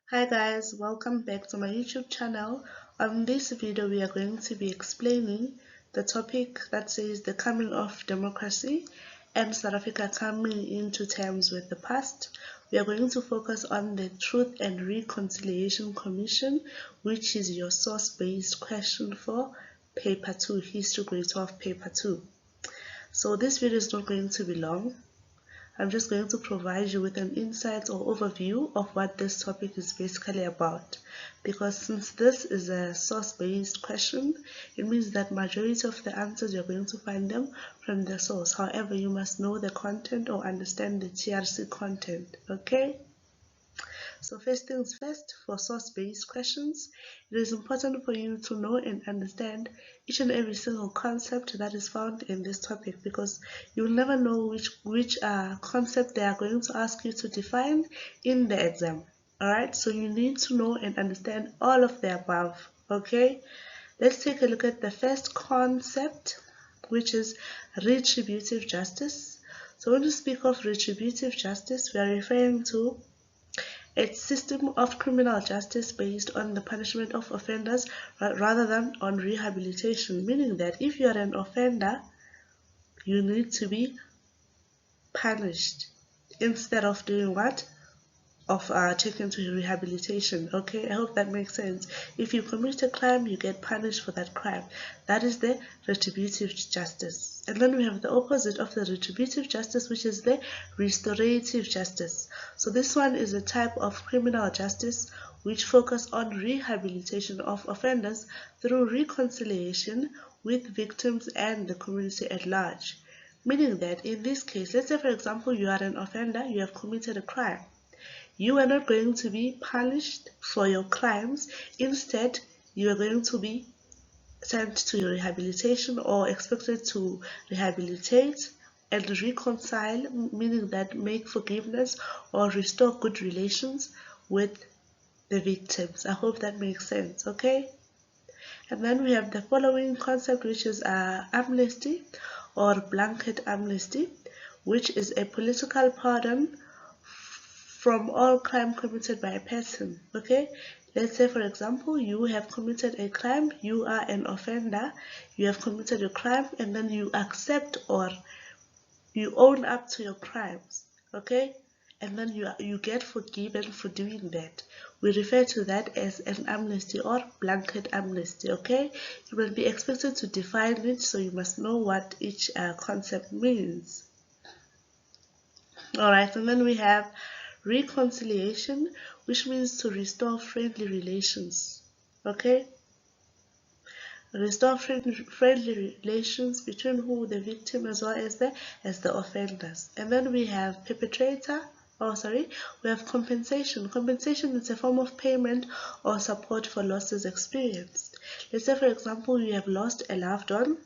Hi guys, welcome back to my YouTube channel. On this video we are going to be explaining the topic that says the coming of democracy and South Africa coming into terms with the past. We are going to focus on the Truth and Reconciliation Commission, which is your source-based question for paper 2, History Grade 12 paper 2. So this video is not going to be long. I'm just going to provide you with an insight or overview of what this topic is basically about. Because since this is a source-based question, it means that majority of the answers you're going to find them from the source. However, you must know the content or understand the TRC content, okay? So first things first, for source-based questions, it is important for you to know and understand each and every single concept that is found in this topic, because you'll never know which concept they are going to ask you to define in the exam. Alright, so you need to know and understand all of the above. Okay, let's take a look at the first concept, which is retributive justice. So when we speak of retributive justice, we are referring to a system of criminal justice based on the punishment of offenders rather than on rehabilitation, meaning that if you are an offender, you need to be punished instead of doing what? Of taken to rehabilitation. Okay, I hope that makes sense. If you commit a crime, you get punished for that crime. That is the retributive justice. And then we have the opposite of the retributive justice, which is the restorative justice. So this one is a type of criminal justice which focus on rehabilitation of offenders through reconciliation with victims and the community at large. Meaning that in this case, let's say for example you are an offender, you have committed a crime. You are not going to be punished for your crimes. Instead, you are going to be sent to rehabilitation or expected to rehabilitate and reconcile, meaning that make forgiveness or restore good relations with the victims. I hope that makes sense, okay? And then we have the following concept, which is amnesty or blanket amnesty, which is a political pardon from all crime committed by a person. Okay, let's say for example you have committed a crime, you are an offender, you have committed a crime, and then you accept or you own up to your crimes. Okay, and then you get forgiven for doing that. We refer to that as an amnesty or blanket amnesty. Okay, you will be expected to define it, so you must know what each concept means. Alright, and then we have reconciliation, which means to restore friendly relations. Okay, restore friendly relations between who, the victim, as well as the offenders. And then we have perpetrator. Oh, sorry, we have compensation. Compensation is a form of payment or support for losses experienced. Let's say, for example, you have lost a loved one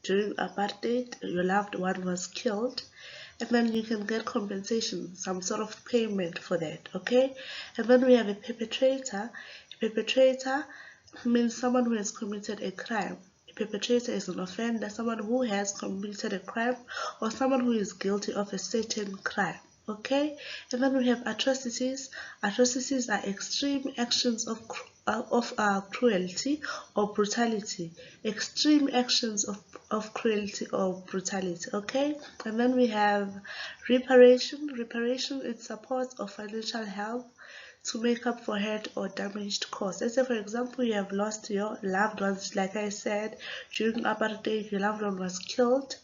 during apartheid, your loved one was killed, and then you can get compensation, some sort of payment for that. Okay, and then we have a perpetrator. A perpetrator means someone who has committed a crime. A perpetrator is an offender, someone who has committed a crime or someone who is guilty of a certain crime. Okay, and then we have atrocities. Atrocities are extreme actions of cruelty or brutality. Extreme actions of cruelty or brutality. Okay, and then we have reparation. Reparation is support or financial help to make up for hurt or damaged costs. Let's say for example you have lost your loved ones, like I said, during apartheid your loved one was killed.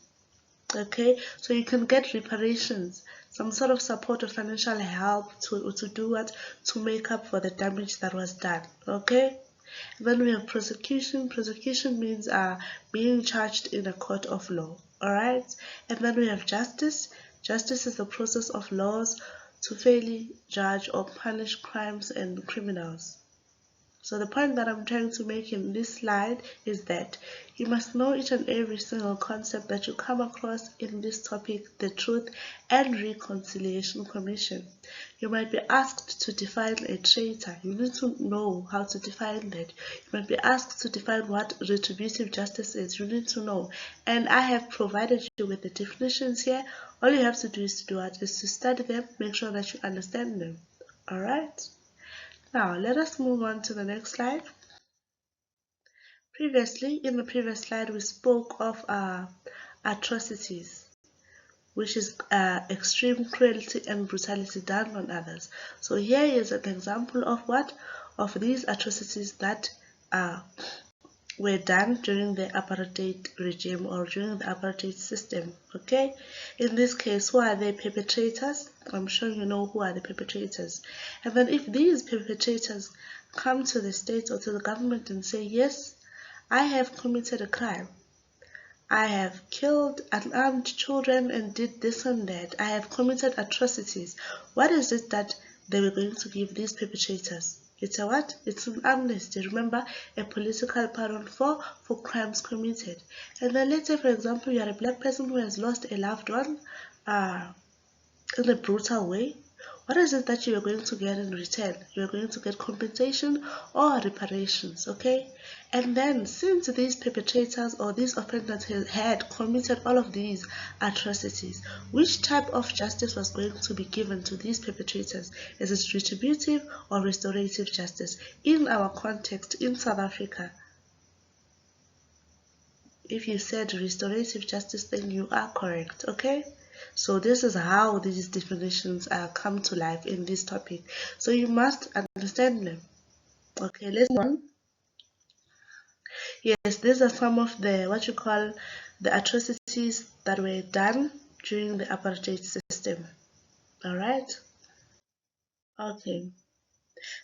Okay, so you can get reparations, some sort of support or financial help to do what, to make up for the damage that was done. Okay, and then we have prosecution. Prosecution means being charged in a court of law. All right, and then we have justice. Justice is the process of laws to fairly judge or punish crimes and criminals. So the point that I'm trying to make in this slide is that you must know each and every single concept that you come across in this topic, the Truth and Reconciliation Commission. You might be asked to define a traitor. You need to know how to define that. You might be asked to define what retributive justice is. You need to know. And I have provided you with the definitions here. All you have to do is to study them, make sure that you understand them. Alright? Now, let us move on to the next slide. Previously, in the previous slide, we spoke of atrocities, which is extreme cruelty and brutality done on others. So here is an example of what? Of these atrocities that were done during the apartheid regime or during the apartheid system. Okay, in this case, who are the perpetrators? I'm sure you know who are the perpetrators. And then if these perpetrators come to the state or to the government and say, yes, I have committed a crime, I have killed unarmed children and did this and that, I have committed atrocities, what is it that they were going to give these perpetrators? It's a what? It's an amnesty. Remember, a political pardon for crimes committed. And then let's say, for example, you are a black person who has lost a loved one in a brutal way. What is it that you are going to get in return? You are going to get compensation or reparations, okay? And then, since these perpetrators or these offenders had committed all of these atrocities, which type of justice was going to be given to these perpetrators? Is it retributive or restorative justice? In our context, in South Africa, if you said restorative justice, then you are correct, okay? So this is how these definitions come to life in this topic. So you must understand them. Okay, let's move on. Yes, these are some of the what you call the atrocities that were done during the apartheid system. All right. Okay.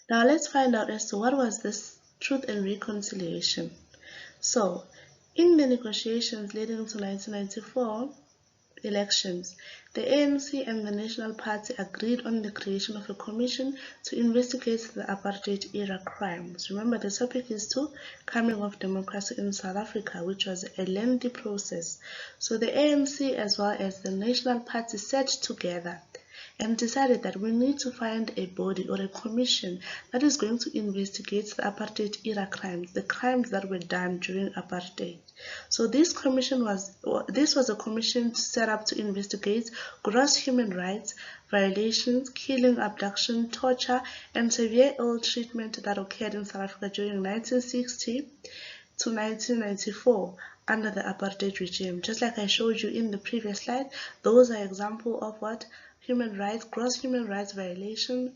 Now let's find out as to what was this Truth and Reconciliation. So, in the negotiations leading to 1994 elections, the ANC and the National Party agreed on the creation of a commission to investigate the apartheid-era crimes. Remember, the topic is to coming of democracy in South Africa, which was a lengthy process. So the ANC as well as the National Party sat together and decided that we need to find a body or a commission that is going to investigate the apartheid-era crimes, the crimes that were done during apartheid. So this was a commission set up to investigate gross human rights violations, killing, abduction, torture, and severe ill treatment that occurred in South Africa during 1960 to 1994 under the apartheid regime. Just like I showed you in the previous slide, those are examples of what? Human rights, gross human rights violation,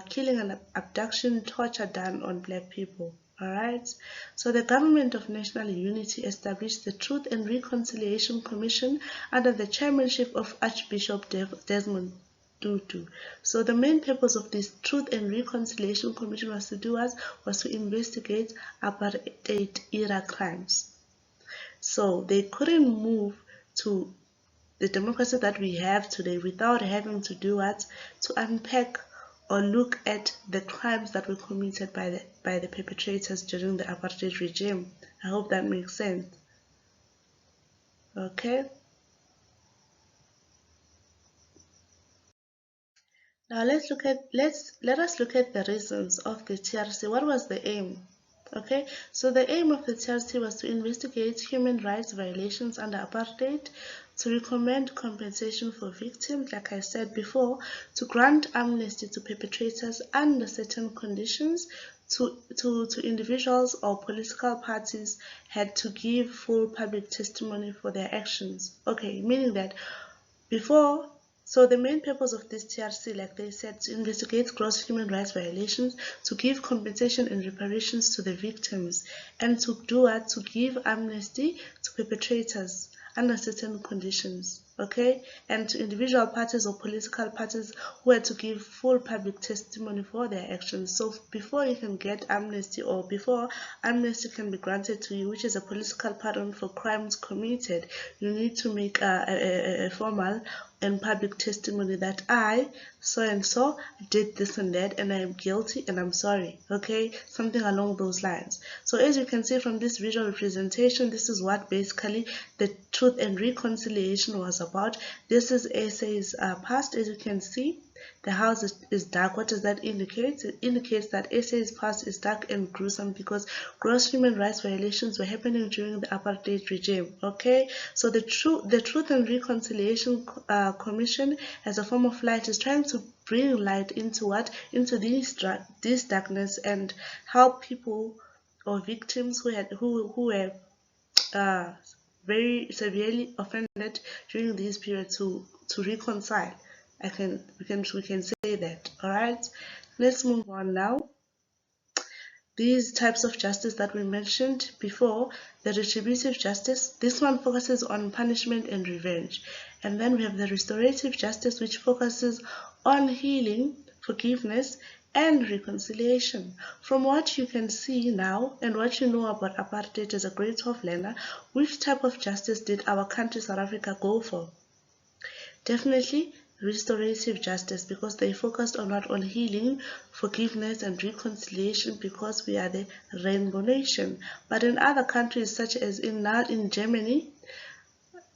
killing and abduction, torture done on black people. Alright, so the Government of National Unity established the Truth and Reconciliation Commission under the chairmanship of Archbishop Desmond Tutu. So the main purpose of this Truth and Reconciliation Commission was to investigate apartheid era crimes. So they couldn't move to the democracy that we have today without having to do what? To unpack or look at the crimes that were committed by the perpetrators during the apartheid regime. I hope that makes sense. Okay. Now let us look at the reasons of the TRC. What was the aim? Okay, so the aim of the TRC was to investigate human rights violations under apartheid, to recommend compensation for victims, like I said before, to grant amnesty to perpetrators under certain conditions, to individuals or political parties had to give full public testimony for their actions. Okay, meaning that before, so the main purpose of this TRC, like they said, to investigate gross human rights violations, to give compensation and reparations to the victims, and to do what? To give amnesty to perpetrators under certain conditions, okay? And to individual parties or political parties who had to give full public testimony for their actions. So before you can get amnesty, or before amnesty can be granted to you, which is a political pardon for crimes committed, you need to make a formal and public testimony that I, so and so, did this and that, and I am guilty and I'm sorry, okay? Something along those lines. So as you can see from this visual representation, this is what basically the Truth and Reconciliation was about. This is essays past, as you can see. The house is dark. What does that indicate? It indicates that SA's past is dark and gruesome because gross human rights violations were happening during the apartheid regime. Okay, so the Truth and Reconciliation Commission, as a form of light, is trying to bring light into this darkness and help people or victims who were very severely offended during this period to reconcile. We can say that. All right, let's move on now. These types of justice that we mentioned before, the retributive justice, this one focuses on punishment and revenge. And then we have the restorative justice, which focuses on healing, forgiveness, and reconciliation. From what you can see now and what you know about apartheid as a great of learner, which type of justice did our country South Africa go for? Definitely restorative justice, because they focused on not on healing, forgiveness, and reconciliation, because we are the rainbow nation. But in other countries, such as in Germany,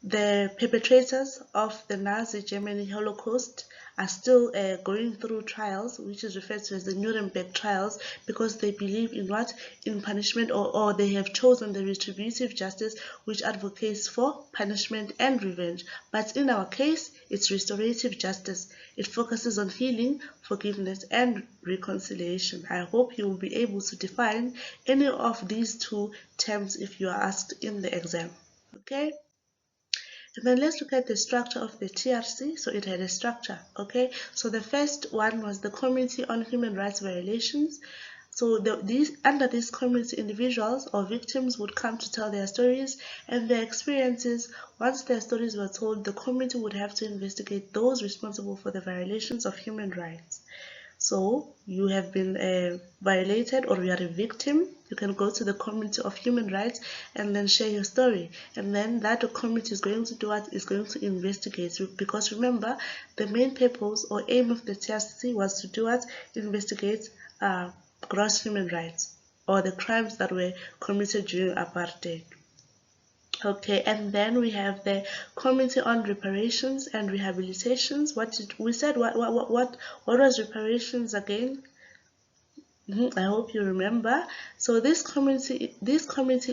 the perpetrators of the Nazi Germany Holocaust are still going through trials, which is referred to as the Nuremberg trials, because they believe in what? In punishment, or they have chosen the retributive justice, which advocates for punishment and revenge. But in our case, it's restorative justice. It focuses on healing, forgiveness, and reconciliation. I hope you will be able to define any of these two terms if you are asked in the exam. Okay? And then let's look at the structure of the TRC. So it had a structure, okay? So the first one was the Committee on Human Rights Violations. So under this committee, individuals or victims would come to tell their stories and their experiences. Once their stories were told, the committee would have to investigate those responsible for the violations of human rights. So you have been violated, or you are a victim, you can go to the Committee of Human Rights and then share your story. And then that committee is going to do what? Is going to investigate you. Because remember, the main purpose or aim of the TRC was to do what? Investigate gross human rights, or the crimes that were committed during apartheid. Okay, and then we have the Committee on Reparations and Rehabilitations. What did we said? What was reparations again? I hope you remember. So this committee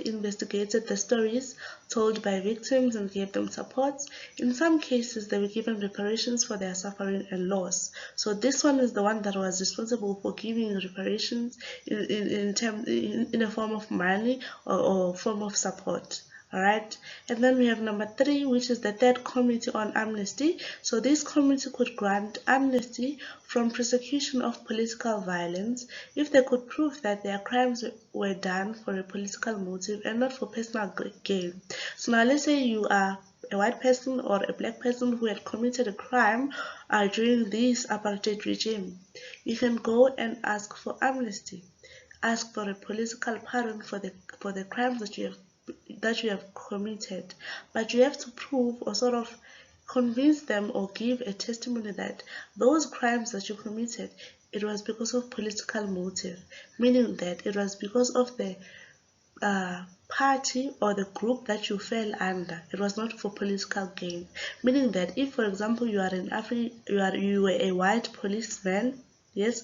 investigated the stories told by victims and gave them support. In some cases, they were given reparations for their suffering and loss. So this one is the one that was responsible for giving reparations in a form of money or form of support. Alright, and then we have number 3, which is the third Committee on Amnesty. So this committee could grant amnesty from prosecution of political violence if they could prove that their crimes were done for a political motive and not for personal gain. So now let's say you are a white person or a black person who had committed a crime during this apartheid regime. You can go and ask for amnesty, ask for a political pardon for the crimes that you have committed, but you have to prove or sort of convince them or give a testimony that those crimes that you committed, it was because of political motive, meaning that it was because of the party or the group that you fell under. It was not for political gain, meaning that if, for example, you were a white policeman, yes,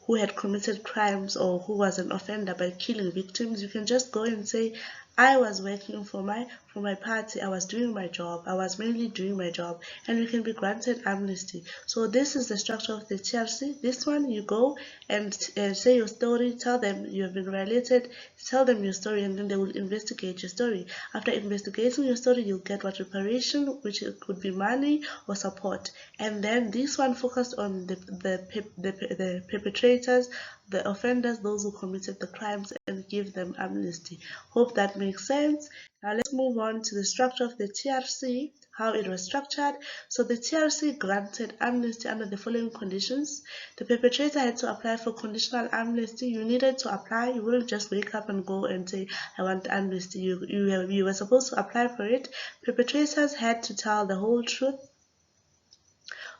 who had committed crimes or who was an offender by killing victims, you can just go and say, I was working for my party, I was doing my job, I was mainly doing my job, and you can be granted amnesty. So this is the structure of the TRC. This one, you go and say your story, tell them you have been violated, tell them your story, and then they will investigate your story. After investigating your story, you'll get what? Reparation, which could be money or support. And then this one focused on the perpetrators, the offenders, those who committed the crimes, and give them amnesty. Hope that makes sense. Now let's move on to the structure of the TRC, how it was structured. So the TRC granted amnesty under the following conditions. The perpetrator had to apply for conditional amnesty. You needed to apply. You wouldn't just wake up and go and say, I want amnesty. You were supposed to apply for it. Perpetrators had to tell the whole truth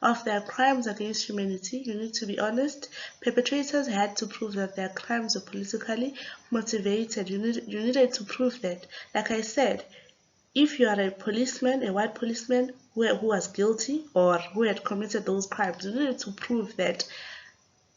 of their crimes against humanity. You need to be honest. Perpetrators had to prove that their crimes were politically motivated. You needed to prove that. Like I said, if you are a policeman, a white policeman, who was guilty or who had committed those crimes. You needed to prove that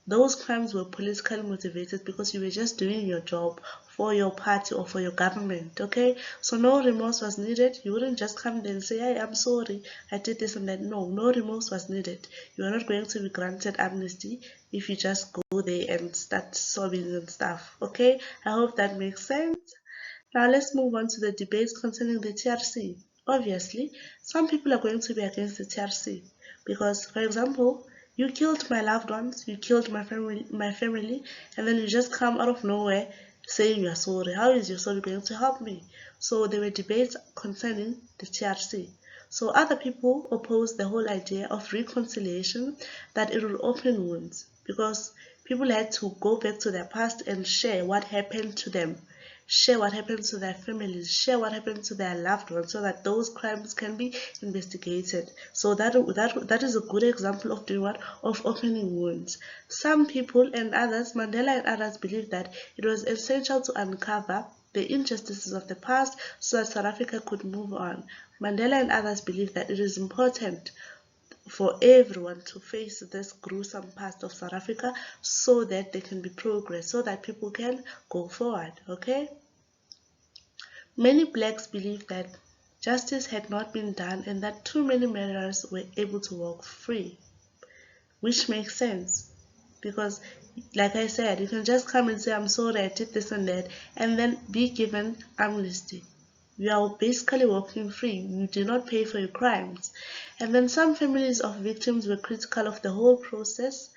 those crimes were politically motivated because you were just doing your job for your party or for your government, okay? So no remorse was needed. You wouldn't just come there and say, hey, I'm sorry, I did this and that. No, no remorse was needed. You are not going to be granted amnesty if you just go there and start sobbing and stuff, okay? I hope that makes sense. Now let's move on to the debates concerning the TRC. Obviously, some people are going to be against the TRC because, for example, you killed my loved ones, you killed my family, and then you just come out of nowhere saying you are sorry. How is your sorry going to help me? So there were debates concerning the TRC. So other people opposed the whole idea of reconciliation, that it will open wounds because people had to go back to their past and share what happened to them, share what happened to their families, share what happened to their loved ones, so that those crimes can be investigated. So that is a good example of doing what? Of opening wounds. Some people and others, Mandela and others, believe that it was essential to uncover the injustices of the past so that South Africa could move on. Mandela and others believe that it is important for everyone to face this gruesome past of South Africa so that there can be progress, so that people can go forward, okay? Many blacks believe that justice had not been done and that too many murderers were able to walk free, which makes sense because, like I said, you can just come and say, I'm sorry, I did this and that, and then be given amnesty. You are basically walking free. You did not pay for your crimes. And then some families of victims were critical of the whole process.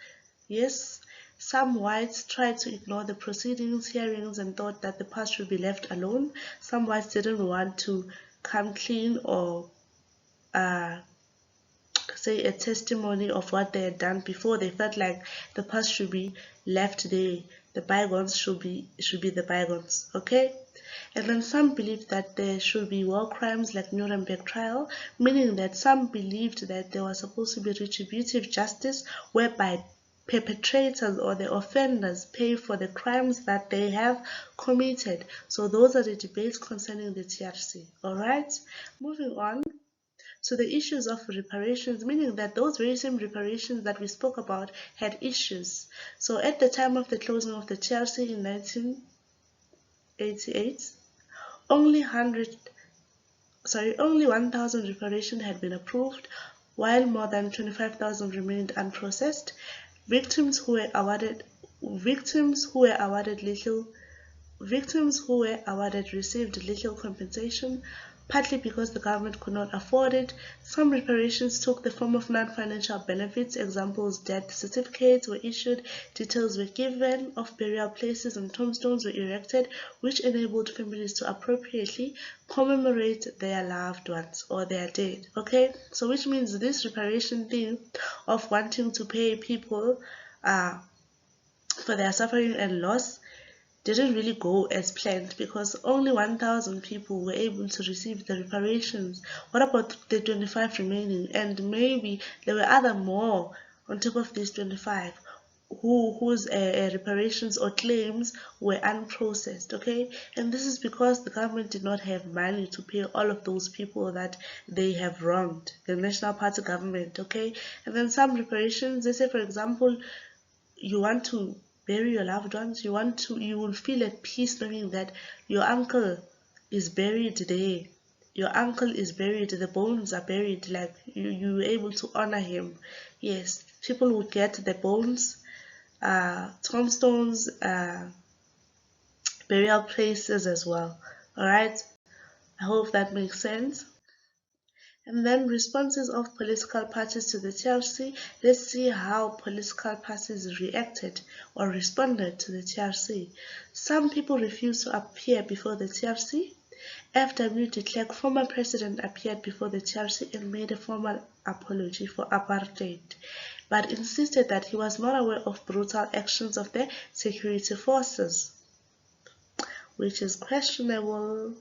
Yes, some whites tried to ignore the proceedings, hearings, and thought that the past should be left alone. Some whites didn't want to come clean or say a testimony of what they had done before. They felt like the past should be left there. The bygones should be the bygones. Okay? And then some believed that there should be war crimes like Nuremberg trial, meaning that some believed that there was supposed to be retributive justice whereby perpetrators or the offenders pay for the crimes that they have committed. So those are the debates concerning the TRC. Alright? Moving on to the issues of reparations, meaning that those very same reparations that we spoke about had issues. So at the time of the closing of the TRC in 1988, only 1,000 reparations had been approved, while more than 25,000 remained unprocessed. Victims who were awarded received little compensation, partly because the government could not afford it. Some reparations took the form of non-financial benefits. Examples: death certificates were issued, details were given of burial places, and tombstones were erected, which enabled families to appropriately commemorate their loved ones or their dead. Okay, so which means this reparation thing of wanting to pay people for their suffering and loss didn't really go as planned because only 1,000 people were able to receive the reparations. What about the 25 remaining? And maybe there were other more on top of these 25 whose reparations or claims were unprocessed, okay? And this is because the government did not have money to pay all of those people that they have wronged, the National Party government, okay? And then some reparations, they say, for example, you want to bury your loved ones, you will feel at peace knowing that your uncle is buried there. Your uncle is buried, the bones are buried, like you were able to honor him. Yes, people would get the bones, tombstones, burial places as well. Alright, I hope that makes sense. And then responses of political parties to the TRC. Let's see how political parties reacted or responded to the TRC. Some people refused to appear before the TRC. FW de Klerk, former president, appeared before the TRC and made a formal apology for apartheid, but insisted that he was not aware of brutal actions of the security forces, which is questionable.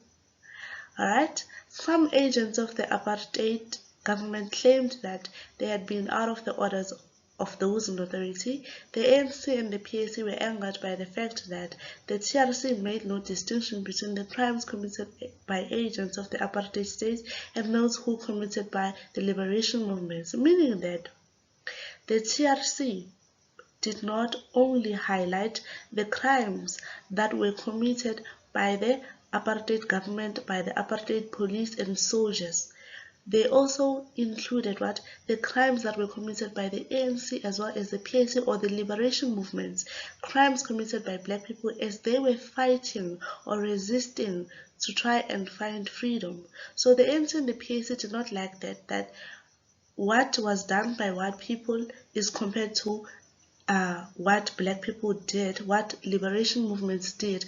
Alright, some agents of the apartheid government claimed that they had been out of the orders of those in authority, the ANC and the PAC were angered by the fact that the TRC made no distinction between the crimes committed by agents of the apartheid state and those who committed by the liberation movements, meaning that the TRC did not only highlight the crimes that were committed by the apartheid government, by the apartheid police and soldiers. They also included the crimes that were committed by the ANC as well as the PAC or the liberation movements, crimes committed by black people as they were fighting or resisting to try and find freedom. So the ANC and the PAC did not like that what was done by white people is compared to what black people did, what liberation movements did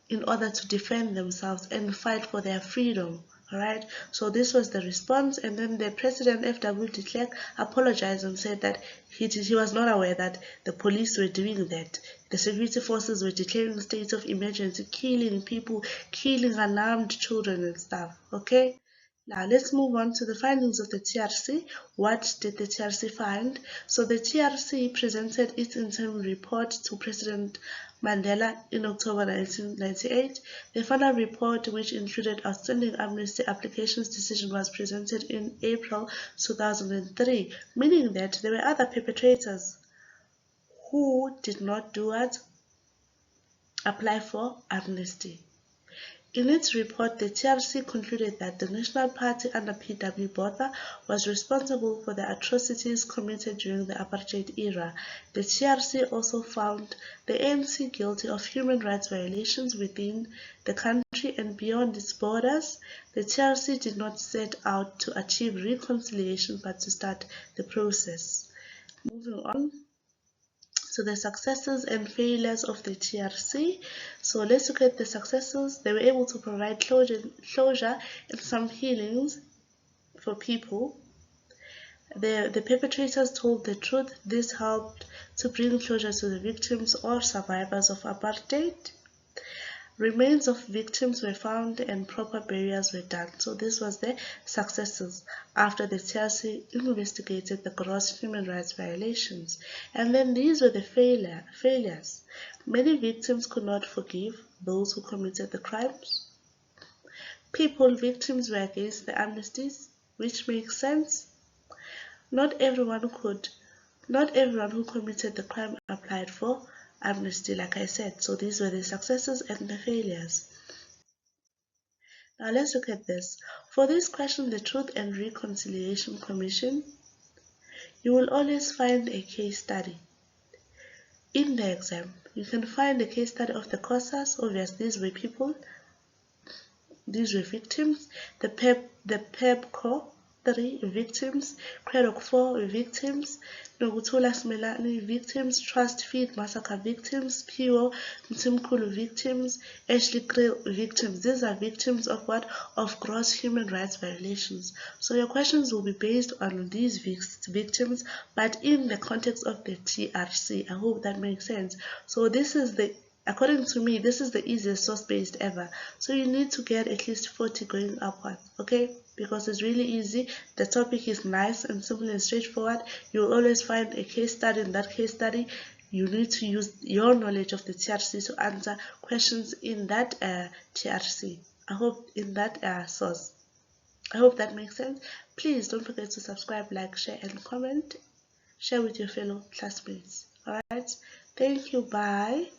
in order to defend themselves and fight for their freedom. Alright, so this was the response, and then the president F.W. de Klerk apologized and said that he was not aware that the police were doing that. The security forces were declaring states of emergency, killing people, killing unarmed children and stuff. Okay, now let's move on to the findings of the TRC. What did the TRC find? So the TRC presented its interim report to President Mandela in October 1998. The final report, which included outstanding amnesty applications decision, was presented in April 2003, meaning that there were other perpetrators who did not do what? Apply for amnesty. In its report, the TRC concluded that the National Party under P.W. Botha was responsible for the atrocities committed during the apartheid era. The TRC also found the ANC guilty of human rights violations within the country and beyond its borders. The TRC did not set out to achieve reconciliation but to start the process. Moving on to the successes and failures of the TRC. So let's look at the successes. They were able to provide closure and some healings for people. The perpetrators told the truth. This helped to bring closure to the victims or survivors of apartheid. Remains of victims were found and proper burials were done. So this was the successes after the TRC investigated the gross human rights violations. And then these were the failures. Many victims could not forgive those who committed the crimes. Victims were against the amnesties, which makes sense. Not everyone who committed the crime applied for amnesty, like I said. So these were the successes and the failures. Now let's look at this. For this question, the Truth and Reconciliation Commission, you will always find a case study. In the exam, you can find a case study of the COSAS. Obviously, these were people, these were victims. The PEPCO, 3 victims, CREDOC 4 victims, Nokuthula Smelani victims, Trust Feed Massacre victims, PO Mtimkulu victims, Ashley Krill victims. These are victims of what? Of gross human rights violations. So your questions will be based on these victims, but in the context of the TRC. I hope that makes sense. So this is according to me, this is the easiest source-based ever. So you need to get at least 40 going upwards, okay? Because it's really easy. The topic is nice and simple and straightforward. You'll always find a case study. In that case study, you need to use your knowledge of the TRC to answer questions in that TRC. I hope in that source. I hope that makes sense. Please don't forget to subscribe, like, share, and comment. Share with your fellow classmates. Alright? Thank you. Bye.